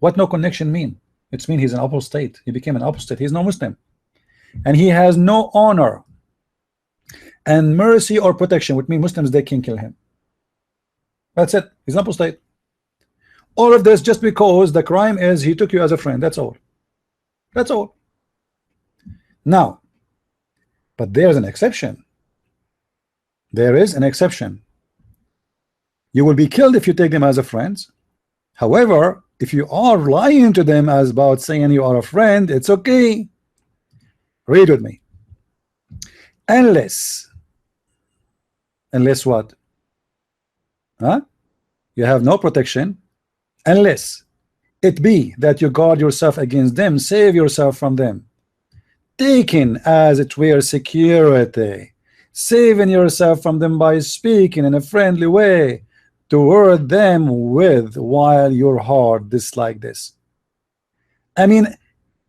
What no connection mean? It's mean he's an apostate. He became an apostate. He's no Muslim, and he has no honor and mercy or protection, which means Muslims, they can kill him. That's it. He's an apostate. All of this just because the crime is he took you as a friend. That's all. That's all. Now, but there's an exception. There is an exception. You will be killed if you take them as a friend. However, if you are lying to them as about saying you are a friend, it's okay. Read with me. Unless what? Huh? You have no protection unless it be that you guard yourself against them, save yourself from them, taking as it were security, saving yourself from them by speaking in a friendly way toward them with while your heart dislike this. I mean,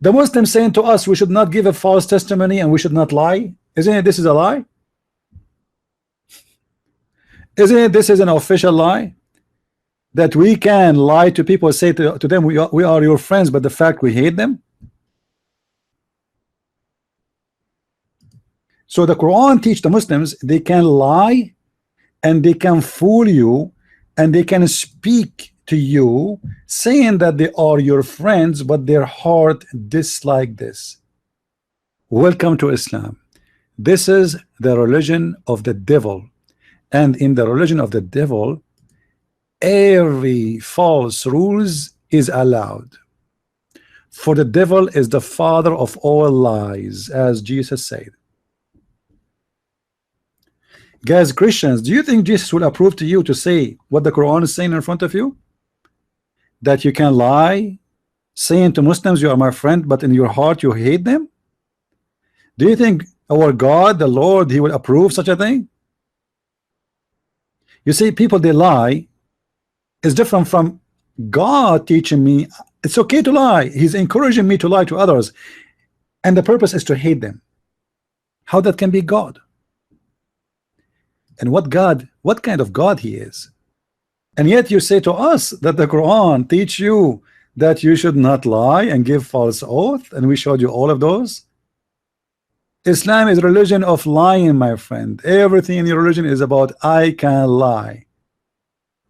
the Muslim saying to us we should not give a false testimony and we should not lie. Isn't it this is a lie? Isn't it this is an official lie? That we can lie to people, say to them we are your friends, but the fact we hate them. So the Quran teach the Muslims they can lie and they can fool you and they can speak to you saying that they are your friends, but their heart dislike this. Welcome to Islam. This is the religion of the devil, and in the religion of the devil every false rules is allowed, for the devil is the father of all lies, as Jesus said. Guys, Christians, do you think Jesus will approve to you to say what the Quran is saying in front of you? That you can lie, saying to Muslims you are my friend, but in your heart you hate them? Do you think our God, the Lord, he will approve such a thing? You see, people, they lie is different from God teaching me it's okay to lie. He's encouraging me to lie to others, and the purpose is to hate them. How that can be God? And what kind of God he is? And yet you say to us that the Quran teach you that you should not lie and give false oath, and we showed you all of those. Islam is a religion of lying, my friend. Everything in your religion is about I can lie.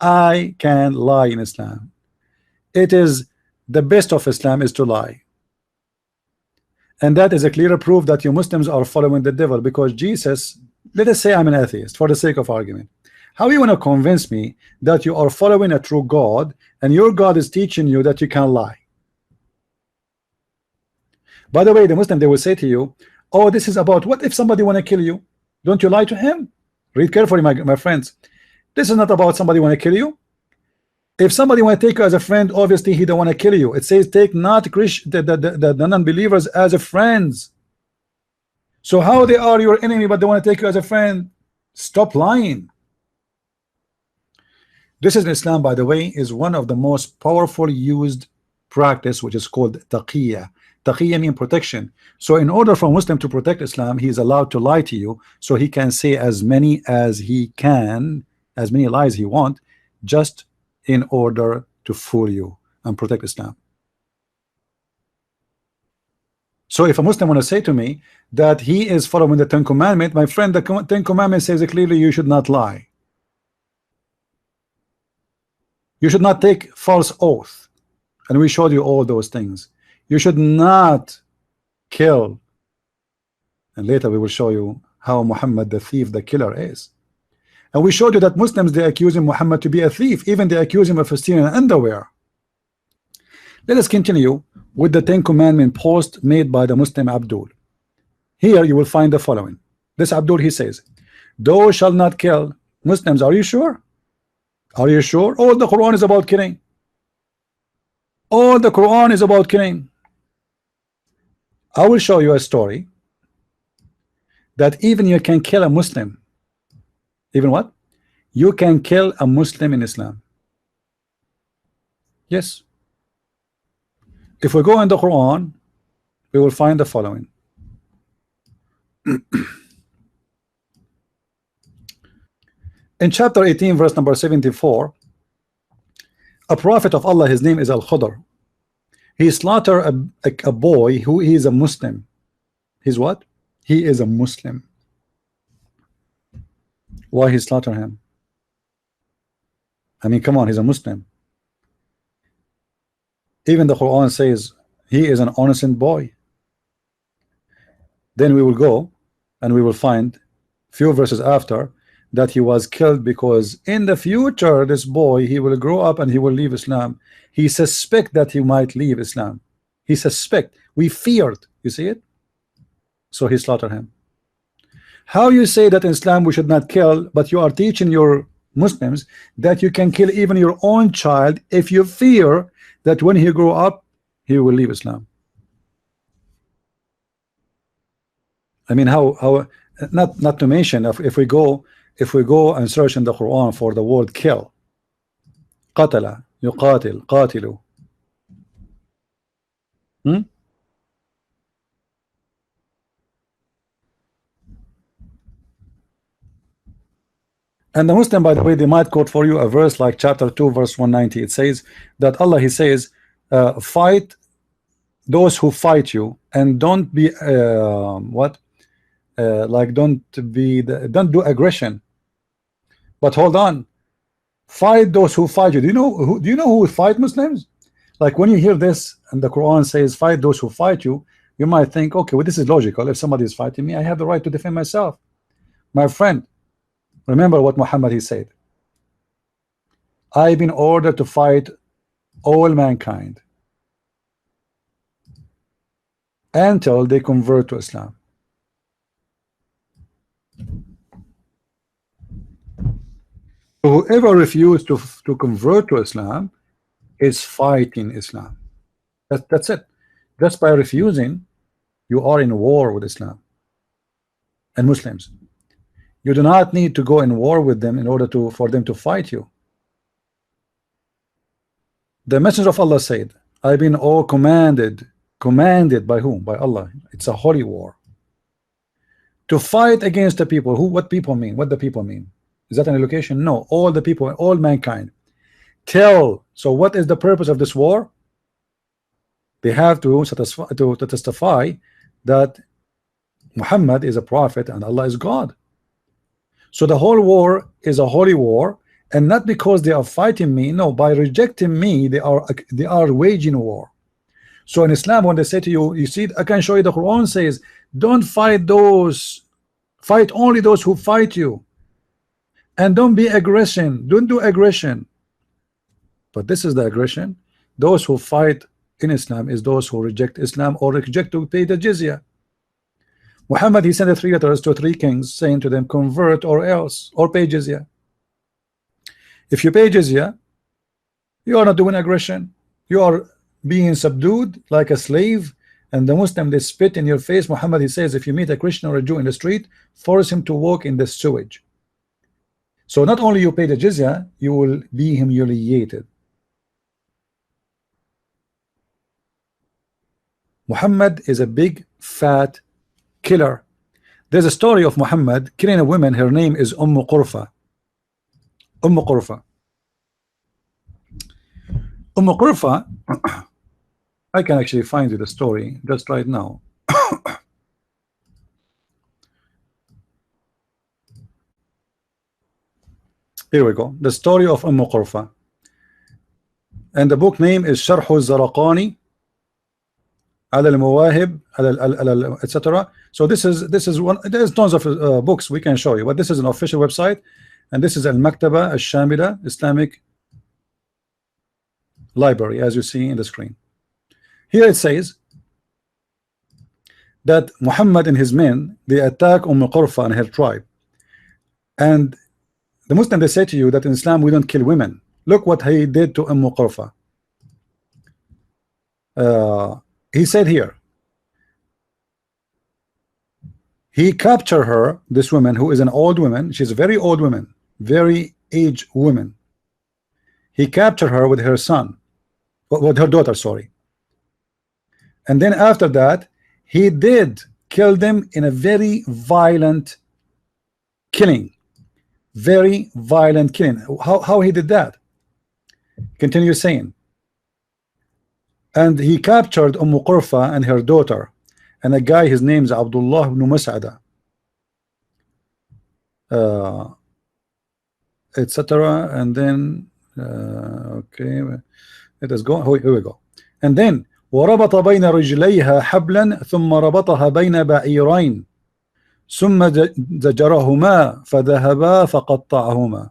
I can lie in Islam. It is the best of Islam is to lie. And that is a clear proof that you Muslims are following the devil, because Jesus, let us say I'm an atheist for the sake of argument. How you want to convince me that you are following a true God and your God is teaching you that you can lie? By the way, the Muslim, they will say to you, oh, this is about what if somebody want to kill you? Don't you lie to him? Read carefully, my friends. This is not about somebody want to kill you. If somebody want to take you as a friend, obviously he don't want to kill you. It says take not the non-believers as a friends. So how they are your enemy but they want to take you as a friend? Stop lying. This is Islam, by the way, is one of the most powerful used practice, which is called taqiyya. Taqiyya means protection. So in order for a Muslim to protect Islam, he is allowed to lie to you, so he can say as many as he can, as many lies he want, just in order to fool you and protect Islam. So if a Muslim want to say to me that he is following the Ten Commandments, my friend, the Ten Commandments says clearly you should not lie. You should not take false oath, and we showed you all those things. You should not kill, and later we will show you how Muhammad the thief, the killer is. And we showed you that Muslims, they accuse Muhammad to be a thief, even they accuse him of stealing underwear. Let us continue with the Ten Commandment post made by the Muslim Abdul. Here you will find the following. This Abdul, he says, thou shalt not kill. Muslims, are you sure? Are you sure? All the Quran is about killing. All the Quran is about killing. I will show you a story that even you can kill a Muslim. Even what? You can kill a Muslim in Islam. Yes. If we go in the Quran, we will find the following. In chapter 18, verse number 74, a prophet of Allah, his name is Al-Khudr. He slaughtered a boy who is a Muslim. He's what? He is a Muslim. Why he slaughter him? I mean, come on, he's a Muslim. Even the Quran says he is an innocent boy. Then we will go and we will find few verses after that he was killed because in the future this boy, he will grow up and he will leave Islam. He suspect that he might leave Islam. He suspect. We feared. You see it? So he slaughtered him. How you say that in Islam we should not kill, but you are teaching your Muslims that you can kill even your own child if you fear that when he grow up he will leave Islam? I mean, how not to mention if we go and search in the Quran for the word kill, qatala, yuqatil, qatilu. And the Muslim, by the way, they might quote for you a verse like chapter 2 verse 190. It says that Allah, he says, fight those who fight you and don't be like don't do aggression. But hold on, fight those who fight you. Do you know who will fight Muslims? Like when you hear this and the Quran says fight those who fight you, you might think, okay, well, this is logical. If somebody is fighting me, I have the right to defend myself. My friend, remember what Muhammad he said. I've been ordered to fight all mankind until they convert to Islam. Whoever refused to convert to Islam is fighting Islam. That's it. Just by refusing, you are in war with Islam and Muslims. You do not need to go in war with them in order for them to fight you. The Messenger of Allah said, I've been all commanded by whom? By Allah. It's a holy war. To fight against the people. What people mean? What the people mean? Is that an allocation? No. All the people, all mankind. So what is the purpose of this war? They have to testify that Muhammad is a prophet and Allah is God. So the whole war is a holy war, and not because they are fighting me. No, by rejecting me, they are waging war. So in Islam, when they say to you, you see, I can show you the Quran says, don't fight those, fight only those who fight you, and don't be aggression. Don't do aggression. But this is the aggression. Those who fight in Islam is those who reject Islam or reject to pay the jizya. Muhammad, he sent 3 letters to 3 kings saying to them, convert or else, or pay jizya. If you pay jizya, you are not doing aggression. You are being subdued like a slave, and the Muslim, they spit in your face. Muhammad, he says, if you meet a Christian or a Jew in the street, force him to walk in the sewage. So not only you pay the jizya, you will be humiliated. Muhammad is a big fat killer. There's a story of Muhammad killing a woman. Her name is Qurfa. Qurfa. Qurfa. I can actually find you the story just right now. Here we go. The story of Qurfa. And the book name is Sharh al-Zaraqani على المواهب etc. So this is one. There's tons of books we can show you, but this is an official website, and this is Al-Maktaba Al-Shamila Islamic Library, as you see in the screen. Here it says that Muhammad and his men, they attack Qurfa and her tribe, and the Muslim, they say to you that in Islam we don't kill women. Look what he did to Qurfa. He said here, he captured her, this woman who is an old woman. She's a very old woman, very aged woman. He captured her with her son, with her daughter, sorry. And then after that, he did kill them in a very violent killing. Very violent killing. How he did that? Continue saying. and he captured Qurfa and her daughter, and a guy, his name is Abdullah ibn Mas'ada, etc. And then okay, let us go. Here we go. And then وربط بين رجليها حبلا ثم ربطها بين بعيرين ثم زجرهما فذهبا فقطعهما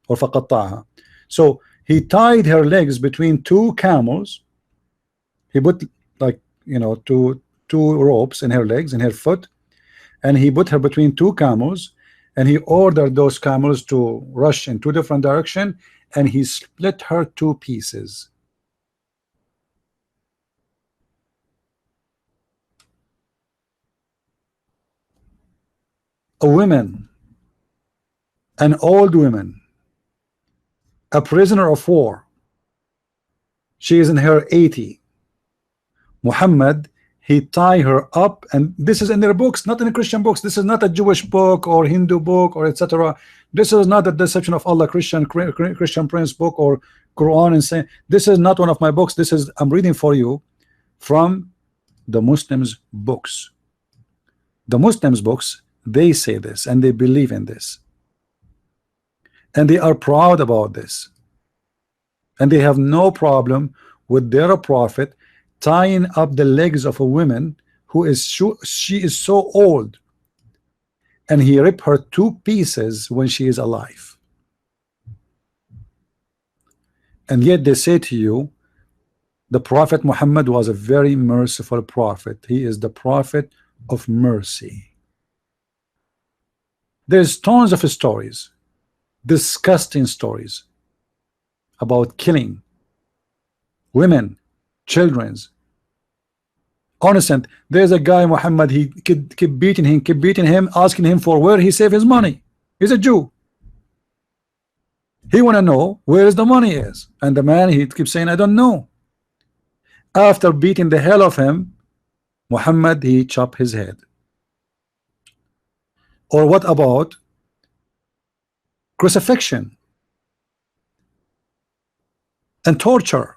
or فقطعها. So he tied her legs between two camels. He put, like, you know, two ropes in her legs, in her foot, and he put her between two camels, and he ordered those camels to rush in two different directions, and he split her two pieces. A woman, an old woman, a prisoner of war. She is in her 80. Muhammad, he tied her up, and this is in their books, not in the Christian books. This is not a Jewish book or Hindu book or etc. This is not the Deception of Allah Christian Prince book or Quran, and saying this is not one of my books. This is, I'm reading for you from the Muslims' books. The Muslims' books, they say this and they believe in this, and they are proud about this, and they have no problem with their prophet tying up the legs of a woman who is she is so old, and he ripped her two pieces when she is alive. And yet they say to you the Prophet Muhammad was a very merciful prophet. He is the prophet of mercy. There's tons of stories, disgusting stories about killing women, children's. Innocent. There's a guy, Muhammad, he keep beating him, asking him for where he saved his money. He's a Jew. He want to know where the money is, and the man, he keeps saying, I don't know. After beating the hell of him, Muhammad, he chopped his head. Or what about crucifixion and torture,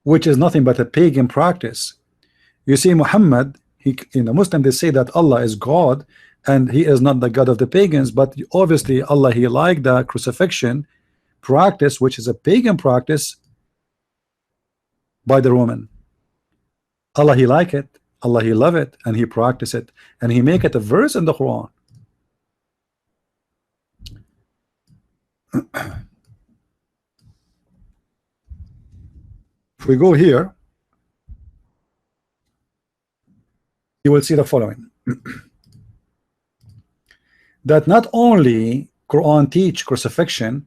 which is nothing but a pagan practice? You see, Muhammad, in the Muslim, they say that Allah is God and he is not the God of the pagans, but obviously Allah, he liked the crucifixion practice, which is a pagan practice by the Roman. Allah, he like it, Allah, he love it, and he practice it, and he make it a verse in the Quran. If we go here, you will see the following. That not only Quran teach crucifixion,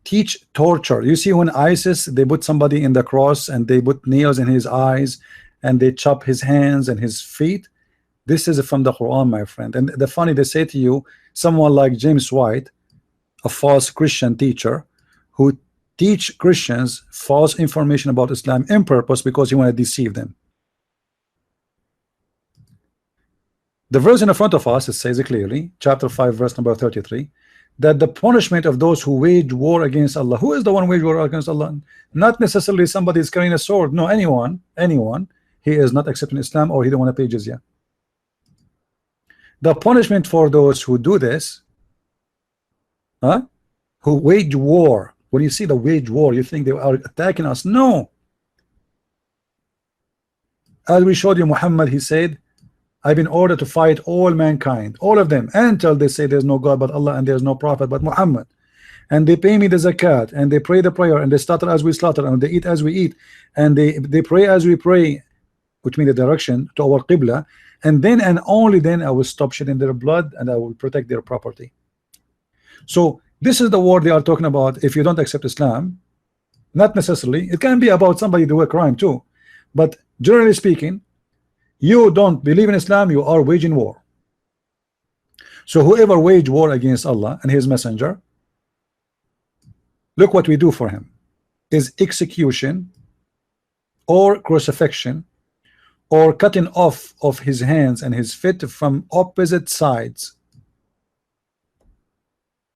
teach torture. You see, when ISIS, they put somebody in the cross and they put nails in his eyes and they chop his hands and his feet. This is from the Quran, my friend. And the funny, they say to you, someone like James White, a false Christian teacher who teach Christians false information about Islam in purpose because he want to deceive them. The verse in front of us, it says it clearly, chapter 5, verse number 33, that the punishment of those who wage war against Allah. Who is the one who wage war against Allah? Not necessarily somebody is carrying a sword. No, anyone. He is not accepting Islam, or he don't want to pay jizya. The punishment for those who do this, who wage war. When you see the wage war, you think they are attacking us. No. As we showed you, Muhammad, he said, I've been ordered to fight all mankind, all of them, until they say there's no God but Allah and there's no prophet but Muhammad. And they pay me the zakat, and they pray the prayer, and they slaughter as we slaughter, and they eat as we eat, and they pray as we pray, which means the direction to our qibla, and then and only then I will stop shedding their blood and I will protect their property. So this is the war they are talking about. If you don't accept Islam, not necessarily, it can be about somebody do a crime too, but generally speaking, you don't believe in Islam, you are waging war. So whoever wage war against Allah and his messenger, look what we do for him is execution or crucifixion or cutting off of his hands and his feet from opposite sides.